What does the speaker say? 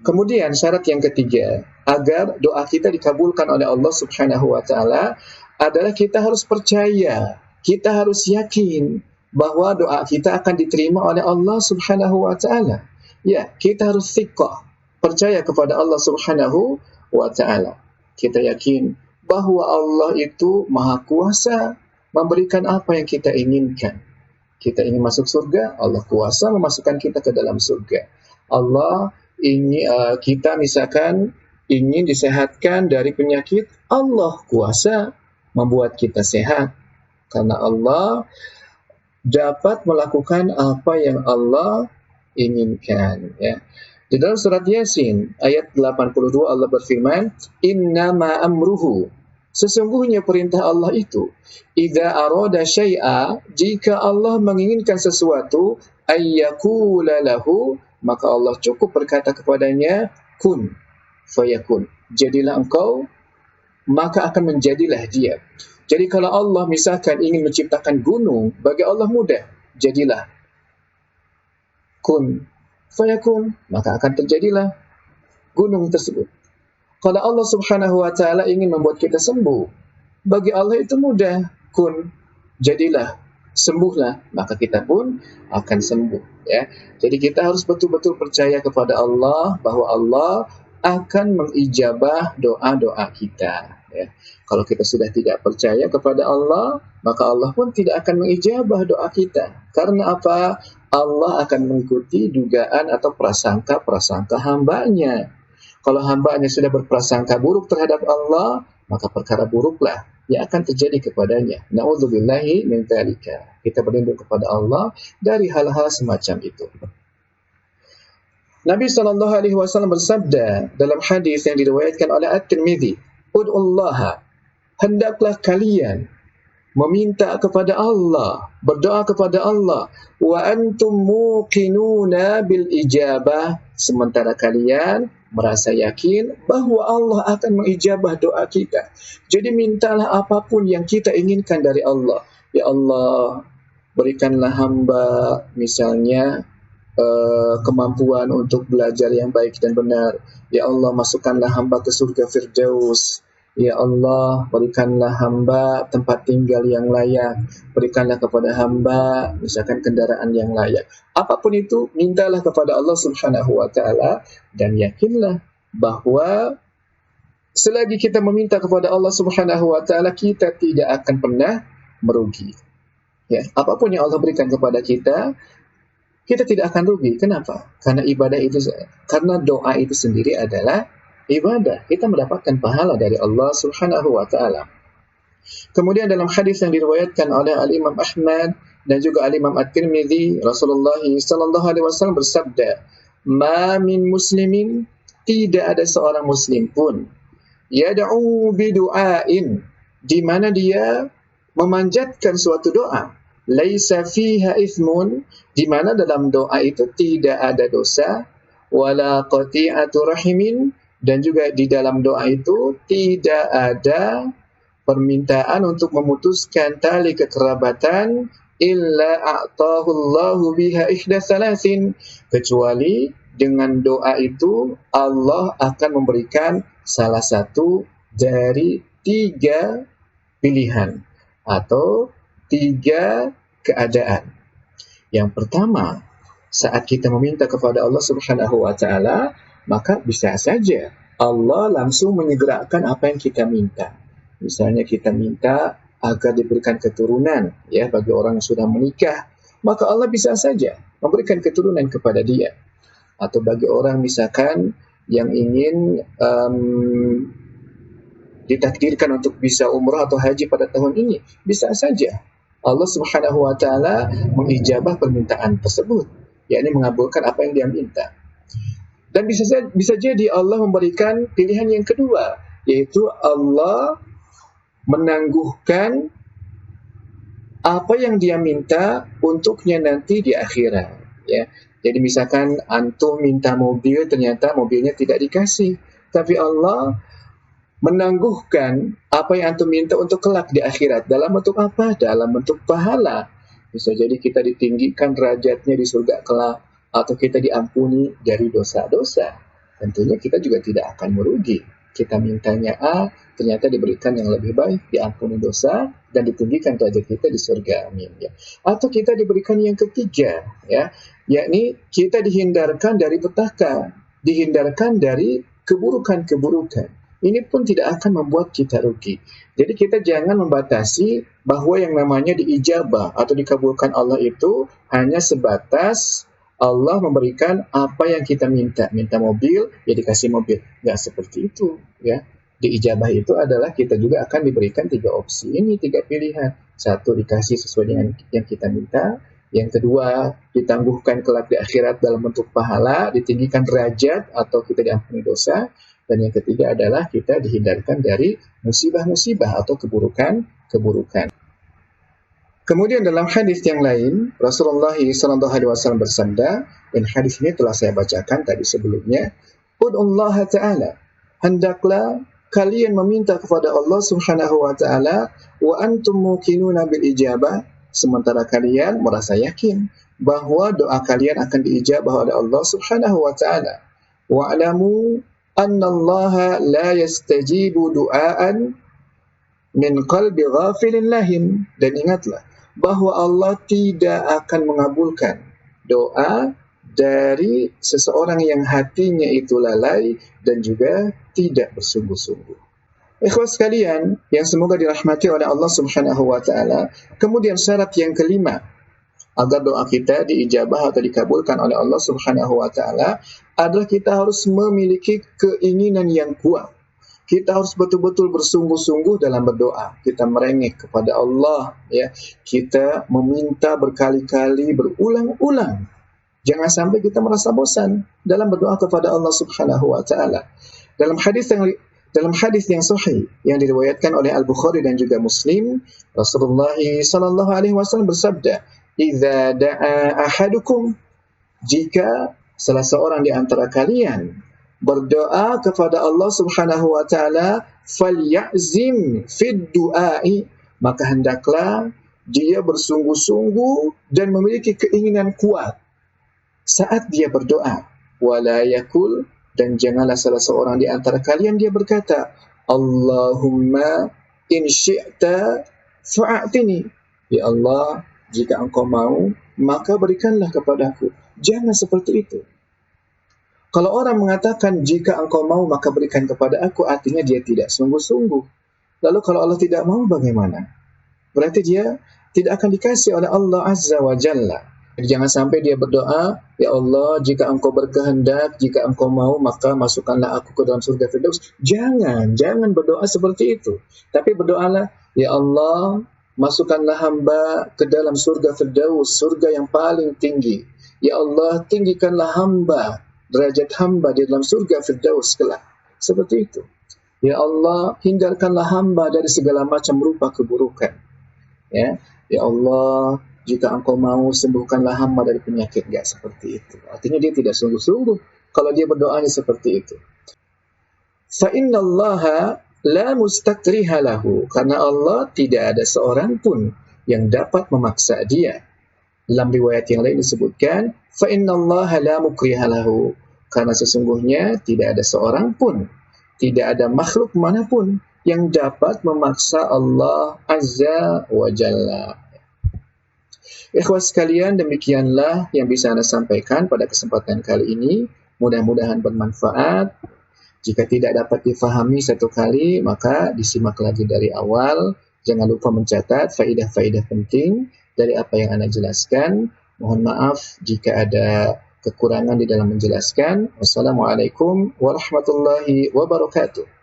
Kemudian syarat yang ketiga, agar doa kita dikabulkan oleh Allah Subhanahu wa taala adalah kita harus percaya, kita harus yakin bahwa doa kita akan diterima oleh Allah Subhanahu wa taala. Ya, kita harus thiqah, percaya kepada Allah Subhanahu wa taala. Kita yakin bahwa Allah itu Maha Kuasa memberikan apa yang kita inginkan. Kita ingin masuk surga, Allah kuasa memasukkan kita ke dalam surga. Allah ingin kita misalkan ingin disehatkan dari penyakit, Allah kuasa membuat kita sehat. Karena Allah dapat melakukan apa yang Allah inginkan. Ya. Di dalam surat Yasin ayat 82 Allah berfirman, "Innama amruhu", sesungguhnya perintah Allah itu, idza arada syai'a, jika Allah menginginkan sesuatu, ayyakula lahu, maka Allah cukup berkata kepadanya, kun fayakun, jadilah engkau, maka akan menjadilah dia. Jadi kalau Allah misalkan ingin menciptakan gunung, bagi Allah mudah, jadilah. Kun fayakun, maka akan terjadilah gunung tersebut. Kalau Allah Subhanahu wa taala ingin membuat kita sembuh, bagi Allah itu mudah. Kun, jadilah, sembuhlah, maka kita pun akan sembuh, ya. Jadi kita harus betul-betul percaya kepada Allah bahwa Allah akan mengijabah doa-doa kita, ya. Kalau kita sudah tidak percaya kepada Allah, maka Allah pun tidak akan mengijabah doa kita. Karena apa? Allah akan mengikuti dugaan atau prasangka-prasangka hambanya. Kalau hambanya sudah berprasangka buruk terhadap Allah, maka perkara buruklah yang akan terjadi kepadanya. Na'udzubillahi min dzalika. Kita berlindung kepada Allah dari hal-hal semacam itu. Nabi SAW bersabda dalam hadis yang diriwayatkan oleh At-Tirmidzi, "Ud'ullaha", hendaklah kalian meminta kepada Allah, berdoa kepada Allah, wa antum muqinuna bil ijabah, sementara kalian merasa yakin bahwa Allah akan mengijabah doa kita. Jadi mintalah apapun yang kita inginkan dari Allah. Ya Allah, berikanlah hamba misalnya kemampuan untuk belajar yang baik dan benar. Ya Allah, masukkanlah hamba ke surga Firdaus. Ya Allah, berikanlah hamba tempat tinggal yang layak. Berikanlah kepada hamba misalkan kendaraan yang layak. Apapun itu, mintalah kepada Allah Subhanahu wa taala dan yakinlah bahwa selagi kita meminta kepada Allah Subhanahu wa taala, kita tidak akan pernah merugi. Ya, apapun yang Allah berikan kepada kita, kita tidak akan rugi. Kenapa? Karena doa itu sendiri adalah ibadah. Kita mendapatkan pahala dari Allah Subhanahu wa taala. Kemudian dalam hadis yang diriwayatkan oleh Al-Imam Ahmad dan juga Al-Imam At-Tirmidzi, Rasulullah sallallahu alaihi wasallam bersabda, "Ma min muslimin", tidak ada seorang muslim pun, yad'u bi du'ain, di mana dia memanjatkan suatu doa, laisa fiha ithmun, di mana dalam doa itu tidak ada dosa, wala qati'atu rahimin, dan juga di dalam doa itu tidak ada permintaan untuk memutuskan tali kekerabatan, illa a'tahu Allahu biha ihda thalathin, kecuali dengan doa itu Allah akan memberikan salah satu dari 3 pilihan atau 3 keadaan. Yang pertama, saat kita meminta kepada Allah Subhanahu wa taala, maka bisa saja Allah langsung menyegerakan apa yang kita minta. Misalnya kita minta agar diberikan keturunan, ya, bagi orang yang sudah menikah, maka Allah bisa saja memberikan keturunan kepada dia. Atau bagi orang misalkan yang ingin ditakdirkan untuk bisa umrah atau haji pada tahun ini, bisa saja Allah Subhanahu wa taala mengijabah permintaan tersebut, yakni mengabulkan apa yang dia minta. Dan bisa jadi Allah memberikan pilihan yang kedua, yaitu Allah menangguhkan apa yang dia minta untuknya nanti di akhirat, ya. Jadi misalkan antum minta mobil, ternyata mobilnya tidak dikasih, tapi Allah menangguhkan apa yang antum minta untuk kelak di akhirat. Dalam bentuk apa? Dalam bentuk pahala. Bisa jadi kita ditinggikan derajatnya di surga kelak, atau kita diampuni dari dosa-dosa. tentunya kita juga tidak akan merugi. Kita mintanya A, ternyata diberikan yang lebih baik, diampuni dosa, dan ditinggikan derajat kita di surga. Amin. Ya. Atau kita diberikan yang ketiga, ya, yakni kita dihindarkan dari petaka, dihindarkan dari keburukan-keburukan. Ini pun tidak akan membuat kita rugi. Jadi kita jangan membatasi bahwa yang namanya diijabah atau dikabulkan Allah itu hanya sebatas Allah memberikan apa yang kita minta. Minta mobil, ya dikasih mobil. Nggak seperti itu. Ya. Diijabah itu adalah kita juga akan diberikan 3 opsi. Ini 3 pilihan. 1, dikasih sesuai dengan yang kita minta. Yang kedua, ditangguhkan kelak di akhirat dalam bentuk pahala, ditinggikan derajat atau kita diampuni dosa. Dan yang ketiga adalah kita dihindarkan dari musibah-musibah atau keburukan-keburukan. Kemudian dalam hadis yang lain, Rasulullah SAW bersabda, dan hadis ini telah saya bacakan tadi sebelumnya, Ud'ullaha ta'ala, hendaklah kalian meminta kepada Allah Subhanahu wa ta'ala, wa antum muqinuna bil ijabah, sementara kalian merasa yakin bahwa doa kalian akan diijabah oleh Allah Subhanahu wa ta'ala. Wa'lamu anna Allah la yastajibu du'aan min qalbi ghafilin lahim, dan ingatlah bahwa Allah tidak akan mengabulkan doa dari seseorang yang hatinya itu lalai dan juga tidak bersungguh-sungguh. Ikhwas sekalian yang semoga dirahmati oleh Allah Subhanahu wa ta'ala, kemudian syarat yang kelima agar doa kita diijabah atau dikabulkan oleh Allah Subhanahu wa ta'ala adalah kita harus memiliki keinginan yang kuat. Kita harus betul-betul bersungguh-sungguh dalam berdoa. Kita merengek kepada Allah, ya. Kita meminta berkali-kali, berulang-ulang. Jangan sampai kita merasa bosan dalam berdoa kepada Allah Subhanahu wa ta'ala. Dalam hadis yang sahih yang diriwayatkan oleh Al-Bukhari dan juga Muslim, Rasulullah sallallahu alaihi wasallam bersabda, "Idza da'a ahadukum," jika salah seorang di antara kalian berdoa kepada Allah Subhanahu wa ta'ala, falyazim fid du'ai, maka hendaklah dia bersungguh-sungguh dan memiliki keinginan kuat saat dia berdoa. Wala yakul, dan janganlah salah seorang di antara kalian dia berkata, Allahumma in syi'ta fa'atini, ya Allah, jika engkau mau maka berikanlah kepadaku. Jangan seperti itu. Kalau orang mengatakan jika engkau mau maka berikan kepada aku, artinya dia tidak sungguh-sungguh. Lalu kalau Allah tidak mau bagaimana? Berarti dia tidak akan dikasih oleh Allah Azza wa Jalla. Jadi jangan sampai dia berdoa, ya Allah, jika engkau berkehendak, jika engkau mau maka masukkanlah aku ke dalam surga Firdaus. Jangan berdoa seperti itu. Tapi berdoalah, ya Allah, masukkanlah hamba ke dalam surga Firdaus, surga yang paling tinggi. Ya Allah, tinggikanlah hamba, derajat hamba di dalam surga Firdaus kelak. Seperti itu. Ya Allah, hindarkanlah hamba dari segala macam rupa keburukan. Ya Allah, jika engkau mau sembuhkanlah hamba dari penyakit. Enggak seperti itu. Artinya dia tidak sungguh-sungguh kalau dia berdoanya seperti itu. Fa innallaha la mustakriha lahu, karena Allah tidak ada seorang pun yang dapat memaksa dia. Dalam riwayat yang lain disebutkan, fa innallaha la mukriha lahu, karena sesungguhnya tidak ada seorang pun, tidak ada makhluk manapun yang dapat memaksa Allah Azza wa Jalla. Ikhwas sekalian, demikianlah yang bisa Anda sampaikan pada kesempatan kali ini. Mudah-mudahan bermanfaat. Jika tidak dapat difahami satu kali, maka disimak lagi dari awal. Jangan lupa mencatat faedah-faedah penting dari apa yang Anda jelaskan. Mohon maaf jika ada kekurangan di dalam menjelaskan. Wassalamualaikum warahmatullahi wabarakatuh.